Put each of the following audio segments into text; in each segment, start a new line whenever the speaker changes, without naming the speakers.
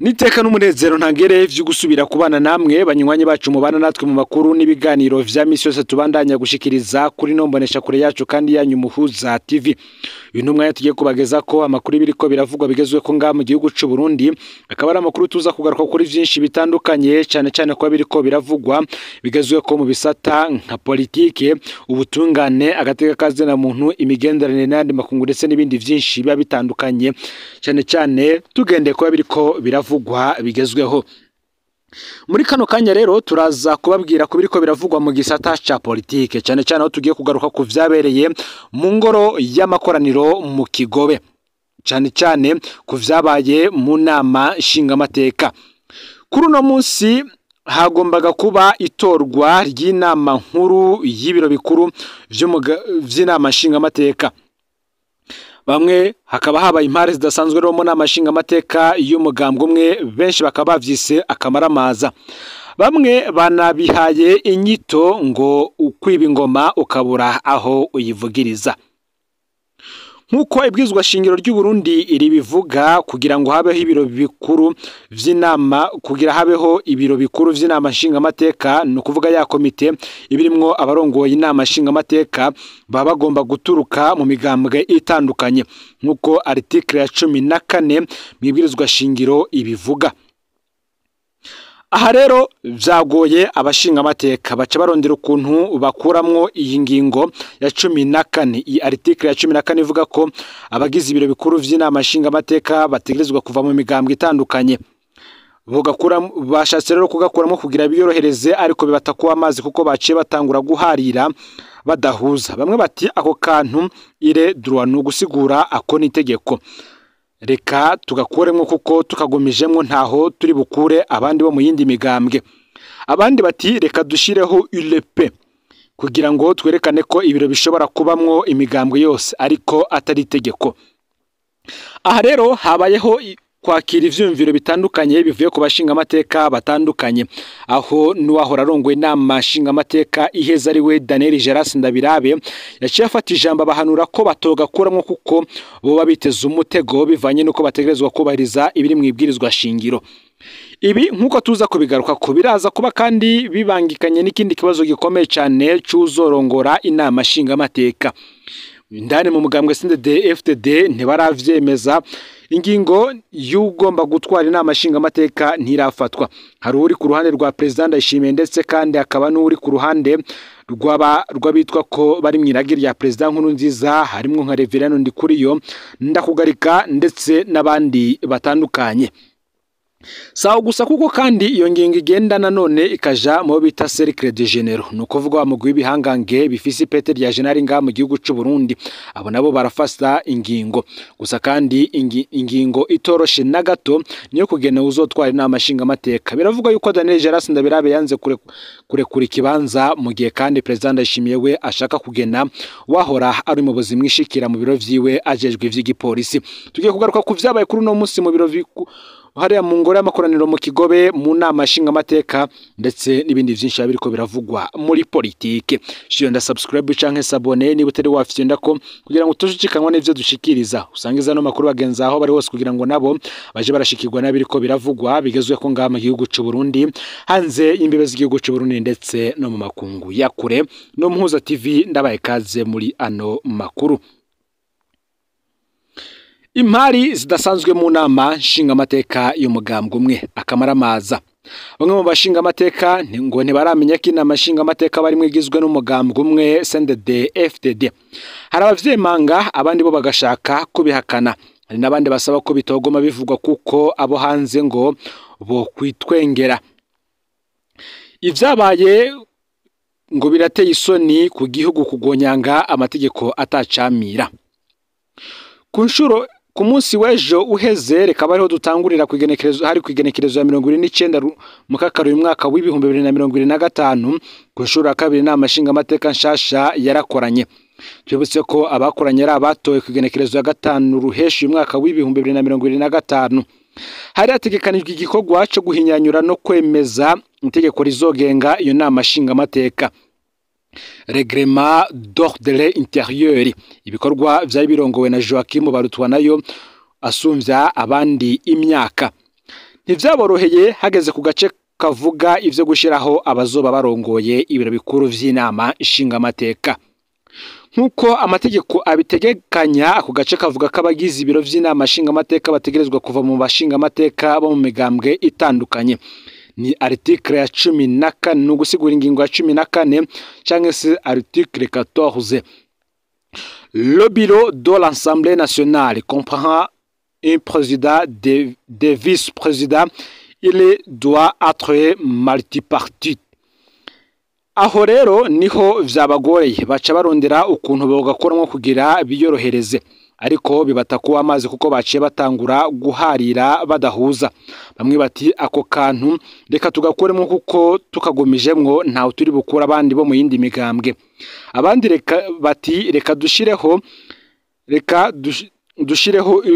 Niteka n'umunezero ntangere vyo gusubira kubana namwe banywanyi bacu mubana natwe mu makuru n'ibiganiro vya misi yose tubandanya gushikiriza kuri nombonesha kure yacu kandi yanyu Muhuza TV. Uyu ntumwa tugiye kubageza ko amakuru biriko biravugwa bigezwe ko nga mu gihugu c'u Burundi, akaba ari amakuru tuza kugaruka kuri vyinshi bitandukanye cyane ko biriko biravugwa bigezwe ko mu bisata nka politike, ubutungane, agateka kaze na muntu, imigenderanire n'andi makungu ndetse n'ibindi vyinshi biba bitandukanye cyane tugende ko biriko biravugwa bigezweho. Muri kano kanya rero turaza kubabwira ko biriko biravugwa mu gisata ca politike cyane aho tugiye kugaruka ku vyabereye mu ngoro y'amakoraniro mu Kigobe, cyane ku vyabaye mu nama nshingamateka. Kuri uno munsi hagombaga kuba itorwa ry'inama nkuru y'ibiro bikuru vy'inama nshingamateka. Bamwe hakaba habaye impare zidasanzwe rero mu nama nshingamateka y'umugambwe umwe, benshi bakaba bavyise akamaramaza. Bamwe banabihaye inyito ngo ukwiba ingoma ukabura aho uyivugiriza. Nkuko ibwizwa shingiro ry'u Burundi iri bivuga, kugira ngo habeho ibiro bikuru vy'inama nshingamateka, no kuvuga ya komite ibirimwo abarongoye inama nshingamateka baba bagomba guturuka mu migambwe itandukanye, nkuko article ya 14 mwibwirizwa shingiro ibivuga. Aha rero vyagoye abashingamateka baca barondera ukuntu bakuramwo iyi ngingo ya 14. Iyi article ya 14 ivuga ko abagize ibiro bikuru vy'inama nshingamateka bategerezwa kuva mu migambwe itandukanye. Bashatse rero kugakuramo kugira biyorohereze, ariko bibatakuwa amazi kuko baciye batangura guharira badahuza. Bamwe bati ako kantu ire droit no gusigura ako nitegeko, reka tugakuremwo kuko tukagomijemwo ntaho turi bukure abandi bo mu yindi migambwe. Abandi bati reka dushireho ULP kugira ngo twerekane ko ibiro bishobora kubamwo imigambwe yose ariko atari itegeko. Aha rero habayeho kwakira ivyumviro bitandukanye bivuye ku bashingamateka batandukanye, aho nuwahora arongoye inama nshingamateka iheza ari we Daniel Geras Ndabirabe yaciye afata ijambo bahanura ko batogakuramwo kuko boba biteze umutego bivanye nuko bategerezwa kubahiriza ibiri mu ibwirizwa shingiro. Ibi nkuko tuza kubigaruka ko biraza kuba kandi bibangikanye n'ikindi kibazo gikomeye cyane c'uzorongora inama nshingamateka. Ndani mu mugambwe CNDD-FDD ntibaravyemeza ingingo y'ugomba gutwara inama nshingamateka ntirafatwa. Hari uri ku ruhande rwa President Ndayishimiye ndetse kandi akaba n'uri ku ruhande rw'abitwa ko bari mwiragi rya President Nkurunziza, harimwo nka Reverend Ndikuriyo, Ndakugarika ndetse n'abandi batandukanye. Sawa gusa kuko kandi iyo ngingo igenda nanone ikaja mu bita cercle de généraux, no kuvuga mu gwibihangange bifisi pete rya general nga mu gihugu c'u Burundi. Abo nabo barafasta ingingo gusa kandi ingingo itoroshe na gato niyo kugena uzotwara inama nshingamateka. Biravuga yuko Daniel Geras Ndabirabe yanze kurekura ikibanza mu gihe kandi President Ndayishimiye we ashaka kugena wahora ari mu buzima mwishikira mu biro vyiwe ajejwe ivy'igipolisi. Tugiye kugaruka ku vyabaye kuri no munsi mu biro hariya mu ngoro y'amakoraniro mu Kigobe mu nama nshingamateka ndetse n'ibindi vyinshi biriko biravugwa muri politike. Shira subscribe canke s'abone niba utari wafyenda ko kugira ngo tujucikanwa n'ivyo dushikiriza, usangiza no makuru bagenza aho bari hose kugira ngo nabo baje barashikirwa n'abiriko biravugwa bigezwe ko nga mu gihugu c'u Burundi, hanze y'imbibe z'igihugu c'u Burundi ndetse no mu makungu ya kure. No Muhuza TV ndabaye kaze muri ano makuru. Impari zidasanzwe mu nama nshingamateka y'umugambwe umwe, akamaramaza. Bamwe mu bashingamateka ngo ntibaramenya ko inama nshingamateka bari mwigizwe n'umugambwe umwe CNDD-FDD. Hari abavyemanga, abandi bo bagashaka kubihakana. Hari n'abandi basaba ko bitogoma bivugwa kuko abo hanze ngo bo kwitwengera. Ivyabaye ngo birateye isoni ku gihugu kugonyanga amategeko atacamira. Ku munsi w'ejo uheze reka bariho dutangurira kwigenekerezo ya 29 mu kakaro y'umwaka w'ibihumbi 2025 ku nshuro ya kabiri inama nshingamateka nshasha yarakoranye. Twibutse ko abakoranye ari abatoye kwigenekerezo ya 5 ruheshi y'umwaka w'ibihumbi 2025. Hari hategekanijwe igikorwa cyo guhinyanyura no kwemeza itegeko rizogenga iyo nama nshingamateka. Reglement d'ordre intérieur, ibikorwa vyari birongowe na Joachim Barutwanayo asumvya abandi imyaka. ntivyaboroheye hageze ku gace kavuga ivyo gushiraho abazoba barongoye ibiro bikuru vy'inama nshingamateka. Nkuko amategeko abitegekanya, ako gace kavuga ko abagize ibiro vy'inama nshingamateka bategerezwa kuva mu bashingamateka bo mu migambwe itandukanye. Ni article ya 14 no gusigura ingingo ya 14 canke se article 14. Le bureau de l'Assemblée nationale comprend un président, des vice-présidents. Il doit être multipartite. Aho rero niho vyabagoreye, baca barondera ukuntu bogakoramo kugira biyorohereze, ariko bibatakuwa amazi kuko baciye batangura guharira badahuza. Bamwe bati ako kantu reka tugakoremo kuko tukagumijemwo ntawe turi bukura abandi bo mu yindi migambwe. Abandi reka dushireho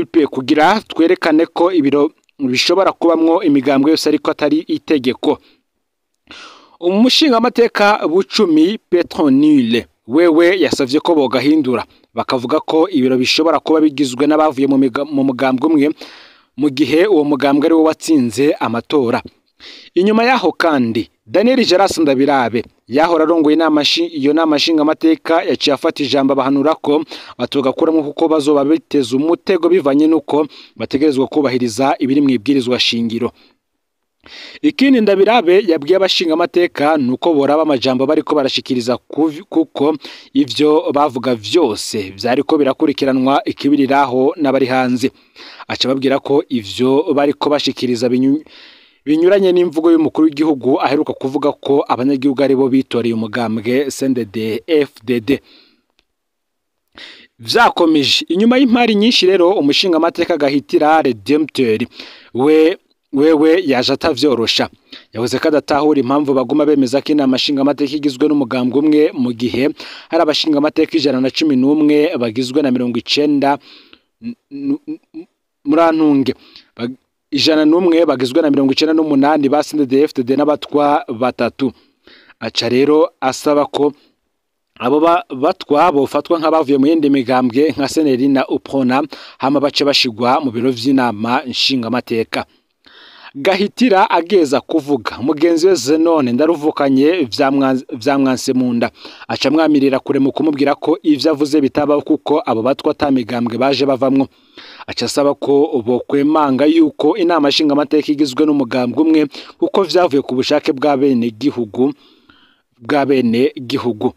UP kugira twerekane ko ibiro bishobora kubamwo imigambwe yose ariko atari itegeko. Umushingamateka Bucumi Petronile wewe yasavye ko bogahindura, bakavuga ko ibiro bishobora kuba bigizwe n'abavuye mu mugambwe umwe mu gihe uwo mugambwe ari wo watsinze amatora. Inyuma yaho kandi Daniel Geras Ndabirabe yahora arongoye iyo nama nshingamateka yaciye afata ijambo abahanura ko batogakuramo kuko bazoba biteza umutego bivanye nuko bategerezwa kubahiriza ibiri mu ibwirizwa shingiro. Ikindi Ndabirabe yabwiye abashingamateka nuko boraba amajambo bariko barashikiriza kuko ivyo bavuga vyose vyariko birakurikiranwa ikibiriraho n'abari hanze. Aca babwira ko ivyo bariko bashikiriza binyuranye n'imvugo y'umukuru w'igihugu aheruka kuvuga ko abanyagihugu ari bo bitoreye umugambwe CNDD-FDD. Vyakomeje inyuma y'impari nyinshi rero umushingamateka Gahitira Redempteur wewe yaje atavyorosha, yavuze ko adatahura impamvu baguma bemeza ko inama nshingamateka igizwe n'umugambwe umwe mu gihe hari abashingamateka 111 bagizwe na 90 murantunge 101 bagizwe na 98 ba CNDD-FDD n'abatwa batatu. Aca rero asaba ko abo batwa bofatwa nk'abavuye mu yindi migambwe nka Seneri na Uprona hama bace bashigwa mu biro vy'inama nshingamateka. Gahitira ageza kuvuga mugenzi we Zenone ndaruvukanye vyamwanse munda, aca mwamirira kure mu kumubwira ko ivyo avuze bitaba kuko abo batwa tamigambwe baje bavamwo. Aca asaba ko bokwemanga yuko inama nshingamateka igizwe n'umugambwe umwe kuko vyavuye ku bushake bwa bene gihugu.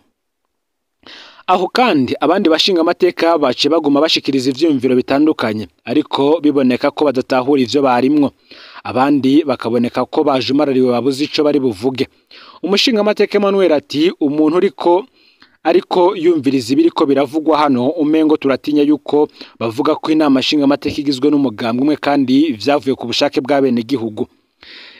Aho kandi abandi bashingamateka bace baguma bashikiriza ivyumviro bitandukanye ariko biboneka ko badatahura ivyo barimwo, abandi bakaboneka ko bajumarariwe babuze ico bari buvuge. Umushingamateka Emmanuel ati umuntu ariko yumviriza ibiriko biravugwa hano umengo turatinya yuko bavuga ko inama nshingamateka igizwe n'umugambwe umwe kandi vyavuye ku bushake bwa bene gihugu.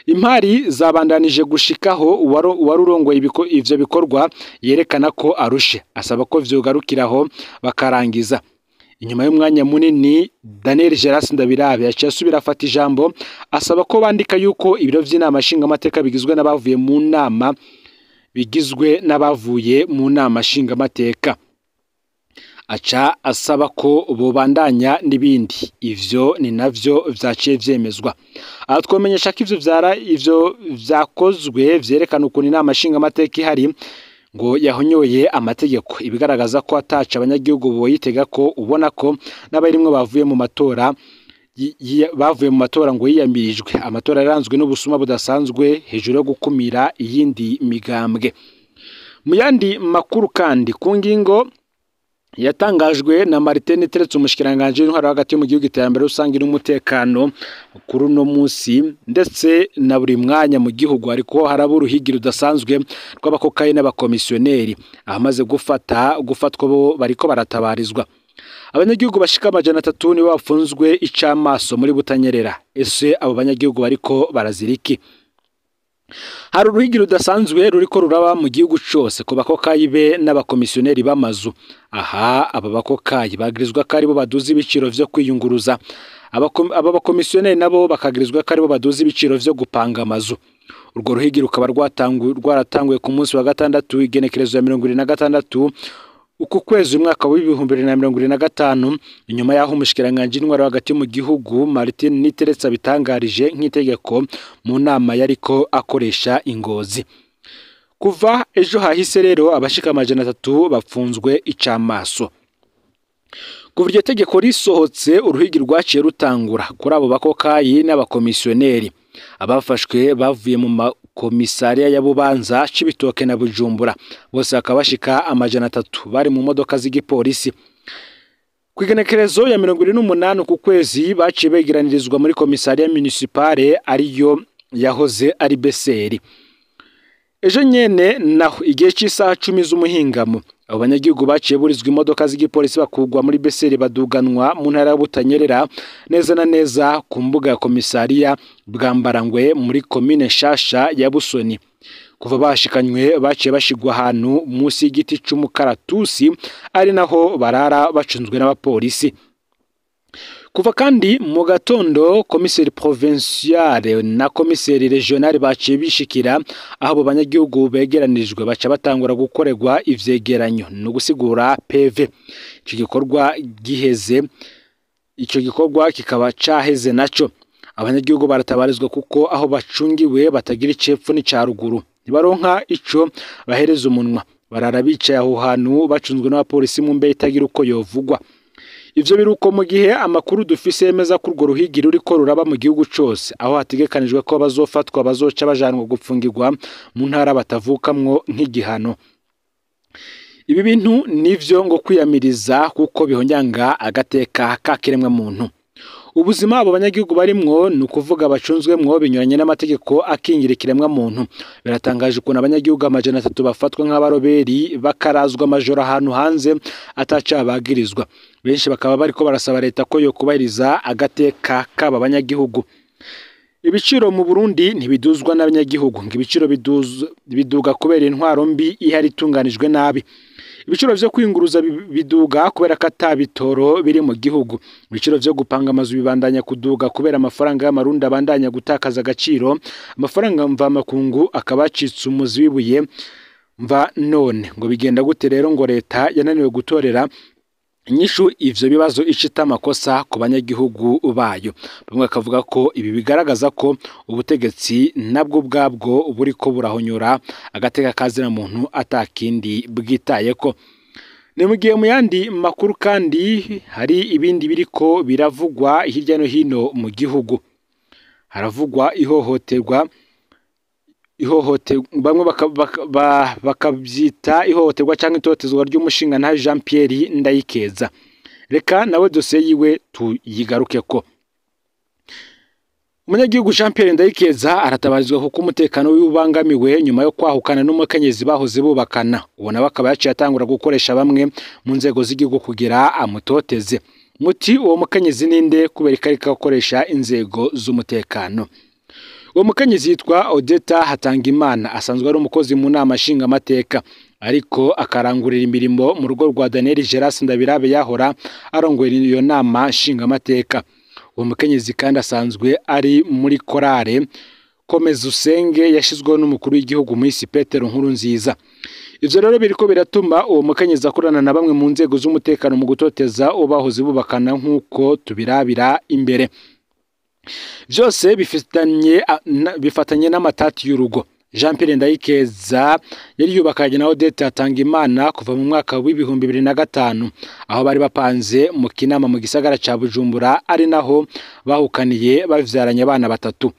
Impari zabandanije gushikaho uwarurongoye ivyo bikorwa yerekana ko arushe, asaba ko vyogarukiraho bakarangiza. Inyuma y'umwanya munini Daniel Geras Ndabirabe yaciye asubira afata ijambo asaba ko bandika yuko ibiro vy'inama nshingamateka bigizwe n'abavuye mu nama nshingamateka. Aca asaba ko bobandanya n'ibindi, ivyo ni navyo vyaciye vyemezwa. Aho twomenyesha ko ivyo vyakozwe vyerekana ukuntu inama nshingamateka ihari ngo yahonyoye amategeko, ibigaragaza ko ataca abanyagihugu boyitega ko ubona ko n'abarimwe bavuye mu matora ngo yiyamirijwe. Amatora yaranzwe n'ubusuma budasanzwe hejuru yo gukumira iyindi migambwe. Mu yandi makuru kandi ku ngingo yatangajwe na Martin Teretse umushikiranganje w'intwaro hagati mu gihugu iterambere rusange n'umutekano kuri no munsi ndetse na buri mwanya mu gihugu ariko haraba uruhigi rudasanzwe rw'abakokayi n'abakomisiyoneri ahamaze gufatwa bo bariko baratabarizwa. Abanyagihugu bashika 300 nibo bafunzwe icamaso muri Butanyerera. Ese abo banyagihugu bariko baraziriki? Hari uruhigi rudasanzwe ruriko ruraba mu gihugu cyose ku bakokayi be n'abakomisiyoneri b'amazu. Aha aba bakokayi bagirizwa ko aribo baduza ibiciro vyo kwiyunguruza, aba bakomisiyoneri nabo bakagirizwa ko aribo baduza ibiciro vyo gupanga amazu. Urwo ruhigi rukaba rwaratanguye ku munsi wa gatandatu igenekerezo ya 26 uku kwezi umwaka w'ibihumbi 2025 inyuma yaho umushikiranganje intwaro hagati mu gihugu Martin Niteretse bitangarije nk'itegeko mu nama yariko akoresha Ingozi. Kuva ejo hahise rero abashika 300 bapfunzwe icamaso. Kuva iryo tegeko risohotse uruhigi rwaciye rutangura kuri abo bakokayi n'abakomisiyoneri. Abafashwe bavuye mu makomisariya ya Bubanza, Cibitoke na Bujumbura. Bose akabashika 300 bari mu modoka z'igipolisi. Kwigenekerezo ya 28 ku kwezi baciye begeranirizwa muri komisariya municipale ariyo yahoze ari Beseri. Ejo nyene naho igihe cy'isaha 10 z'umuhingamo abo banyagihugu baciye burizwa imodoka z'igipolisi bakugwa muri Beseri baduganwa mu ntara ya Butanyerera neza na neza ku mbuga ya komisariya Bwambarangwe muri komine Shasha ya Busoni. Kuva bashikanywe baciye bashigwa ahantu munsi y'igiti c'umukaratusi ari naho barara bacunzwe n'abapolisi. Kuva kandi mu gatondo komiseri provinciale na komiseri regional baciye bishikira aho banyagihugu begeranirijwe baca batangura gukorerwa ivyegeranyo no gusigura PV. Ico gikorwa kikaba caheze naco. Abanyagihugu baratabarizwa kuko aho bacungiwe batagira icepfu n'icaruguru, ntibaronka ico bahereza umunwa, barara bicaye aho hantu bacunzwe n'abapolisi mu mbe itagira uko yovugwa. Ivyo biruko mu gihe amakuru dufise yemeza ko urwo ruhigi ruriko ruraba mu gihugu cose, aho hategekanijwe ko bazofatwa bazoca bajanwa gupfungirwa mu ntara batavukamwo nk'igihano. Ibi bintu nivyo ngo kwiyamiriza kuko bihonyanga agateka kakiremwa muntu. Ubuzima abo banyagihugu barimwo ni ukuvuga bacunzwemwo binyuranye n'amategeko akingira ikiremwa muntu. Biratangaje ukuntu abanyagihugu 300 bafatwa nk'abaroberi bakarazwa amajoro ahantu hanze ataca bagirizwa. Benshi bakaba bariko barasaba leta ko yo kubahiriza agateka k'aba banyagihugu. Ibiciro mu Burundi ntibiduzwa n'abanyagihugu, ngo ibiciro biduga kubera intwaro mbi ihari itunganijwe nabi. Ibiciro vyo kwinguruza biduga kubera katabitoro biri mu gihugu. Ibiciro vyo gupanga amazu bibandanya kuduga kubera amafaranga y'amarundi abandanya gutakaza agaciro. Amafaranga mva makungu akabacitse umuzi wibuye mva none. Ngo bigenda gute rero ngo leta yananiwe gutorera inyishu ivyo bibazo icita amakosa ku banyagihugu bayo. Bamwe bakavuga ko ibi bigaragaza ko ubutegetsi nabwo bwabwo buriko burahonyora agateka kazina muntu atakindi bwitayeko. Ni mu gihe mu yandi makuru kandi hari ibindi biriko biravugwa hirya no hino mu gihugu. Haravugwa ihohoterwa bamwe bakabyita ihohoterwa cyangwa itotezwa ry'umushinga nta Jean Pierre Ndayikeza. Reka nawe dosiye yiwe tuyigaruke ko. Umunyagihugu Jean Pierre Ndayikeza aratabarizwa kuko umutekano w'ubangamiwe nyuma yo kwahukana n'umukenyezi bahoze bubakana. Ubona bakaba yaciye atangura gukoresha bamwe mu nzego z'igihugu kugira amutoteze. Muti uwo mukenyezi ninde kubera ikarika gukoresha inzego z'umutekano. Uwo mukenyezi yitwa Odeta Hatangimana asanzwe ari umukozi mu nama nshinga amateka, ariko akarangurira imirimo mu rugo rwa Daniel Geras Ndabirabe yahora arongoye iyo nama nshinga amateka. Uwo mukenyezi kandi asanzwe ari muri korale Komeza Usenge yashizweho n'umukuru w'igihugu Miss Petero Nkurunziza. Ivyo rero biriko biratuma uwo mukenyezi akorana na bamwe mu nzego z'umutekano mu gutoteza ubahoze bubakana nk'uko tubirabira imbere. Vyose bifatanye n'amatati y'urugo. Jean Pierre Ndayikeza yari yubakanye na Odette Hatangimana kuva mu mwaka w'ibihumbi 2005 aho bari bapanze mu Kinama mu gisagara ca Bujumbura, ari naho bahukaniye bavyaranye abana 3.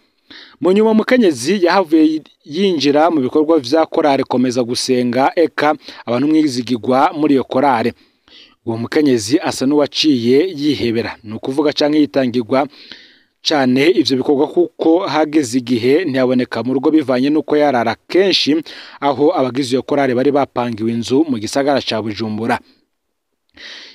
Mu nyuma mukenyezi yahavuye yinjira mu bikorwa vya korale Komeza Gusenga eka abantu mwizigirwa muri iyo korale. Uwo mukenyezi asa n'uwaciye yihebera, no kuvuga canke yitangirwa cyane ivyo bikorwa kuko hageze igihe ntiyaboneka mu rugo bivanye nuko yarara kenshi aho abagize iyo korale bari bapangiwe inzu mu gisagara ca Bujumbura.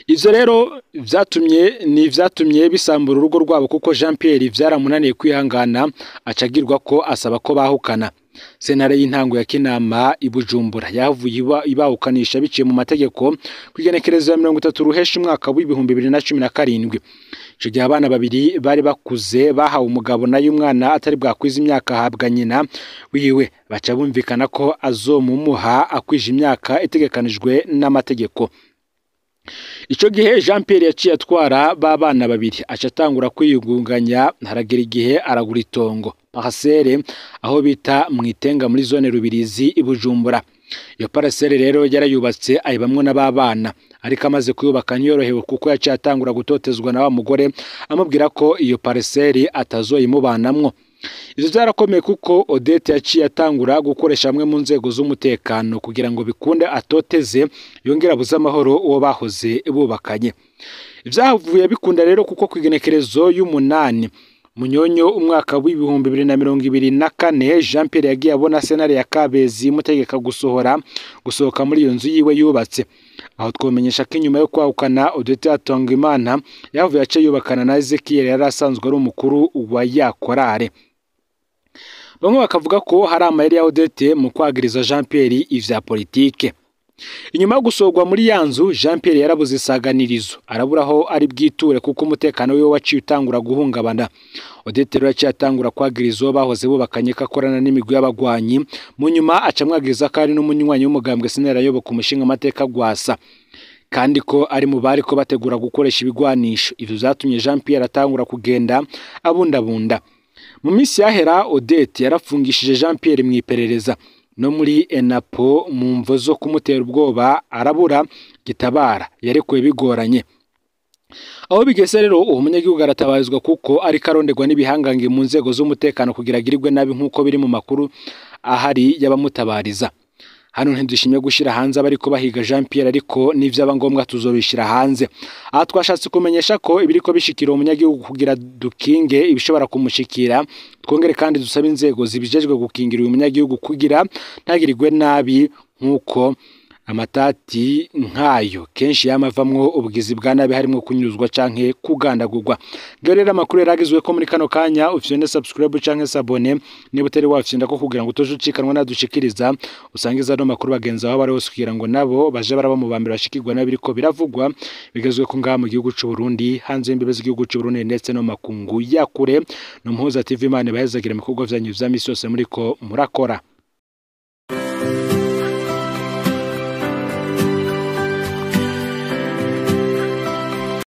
Ivyo rero vyatumye bisambura urugo rwabo kuko Jean Pierre vyaramunaniye kwihangana acagirwa ko asaba ko bahukana. Senare y'intango ya Kinama ibujumbura yavuye ibahukanisha biciye mu mategeko kwigenekerezo ya 30 ruheshi umwaka w'ibihumbi 2017. Ico gihe abana babiri bari bakuze bahawe umugabo nayo umwana atari bwakwiza imyaka ahabwa nyina wiwe, baca bumvikana ko azomumuha akwije imyaka itegekanijwe n'amategeko. Ico gihe Jean Pierre yaciye atwara babana babiri aca atangura kwiyugunganya haragera igihe aragura itongo parcelle aho bita mwitenga muri zone Rubirizi ibujumbura. Iyo parcelle rero yarayubatse ayibamwe n'ababana ariko amaze kuyubaka ntiyorohewe kuko yaciye atangura gutotezwa na wa mugore amubwira ko iyo parcelle atazoyimubanamwo. Ivyo byarakomeye kuko Odette yaciye atangura gukoresha hamwe mu nzego z'umutekano kugira ngo bikunde atoteze yongera abuze amahoro uwo bahoze bubakanye. Ivyavuye bikunda rero kuko kwigenekerezo y'umunani Munyonyo umwaka w'ibihumbi 2024 Jean Pierre yagiye abona senare ya Kabezi mutegeka gusohoka muri iyo nzu yiwe yubatse. Aho twomenyesha ko inyuma yo kwahukana Odette Atongimana yavuye ace yubakana na Ezekiel yari asanzwe ari umukuru wa yakorare. Bamwe bakavuga ko hari amayeri ya Odette mu kwagiriza Jean Pierre ivya politike. Inyuma yo gusorwa muri yanzu Jean Pierre yarabuze isaganirizo araburaho ari bwiture kuko umutekano wiwe waciye utangura guhungabana. Odette rero yaciye atangura kwagiriza bahoze bubakanye kakorana n'imigwi y'abagwanyi mu nyuma acamwagiriza ko ari n'umunywanyi w'umugambwe Senera yoboka umushinga amateka gwasa kandi ko ari mu bari ko bategura gukoresha ibigwanisho. Ivyo zatumye Jean Pierre atangura kugenda abundabunda. Mu minsi yahera Odette yarafungishije Jean Pierre mwiperereza no muri Enapo mu mvo zo kumutera ubwoba arabura gitabara yarekuwe bigoranye. Aho bigeze rero uwo munyagihugu aratabarizwa kuko ari karonderwa n'ibihangange mu nzego z'umutekano kugira agirirwe nabi nkuko biri mu makuru ahari yabamutabariza. Hano ntidushimye gushira hanze abariko bahiga Jean Pierre ariko n'ivyaba ngombwa tuzobishira hanze. Aha twashatse kumenyesha ko ibiriko bishikira umunyagihugu kugira dukinge ibishobora kumushikira, twongere kandi dusaba inzego zibijejwe gukingira uyu munyagihugu kugira ntagirirwe nabi nkuko amatati nkayo kenshi yamavamwo ubugizi bwa nabi harimo kunyuzwa canke kugandagurwa. Gerera makuru yaragizwe ko muri kano kanya ufyende subscribe canke s'abone niba utari wafyenda ko kugira ngo utojucikanwa nadushikiriza usangiza no makuru bagenza aho bari hose kugira ngo nabo baje baraba mu bambere bashikirwa nabiriko biravugwa bigezwe ko ngaha mu gihugu c'u Burundi hanze y'imbibe z'igihugu c'u Burundi ndetse no makungu yakure no Mpuza TV Imana bahezagira ibikorwa vyanyu vya misi yose muriko murakora.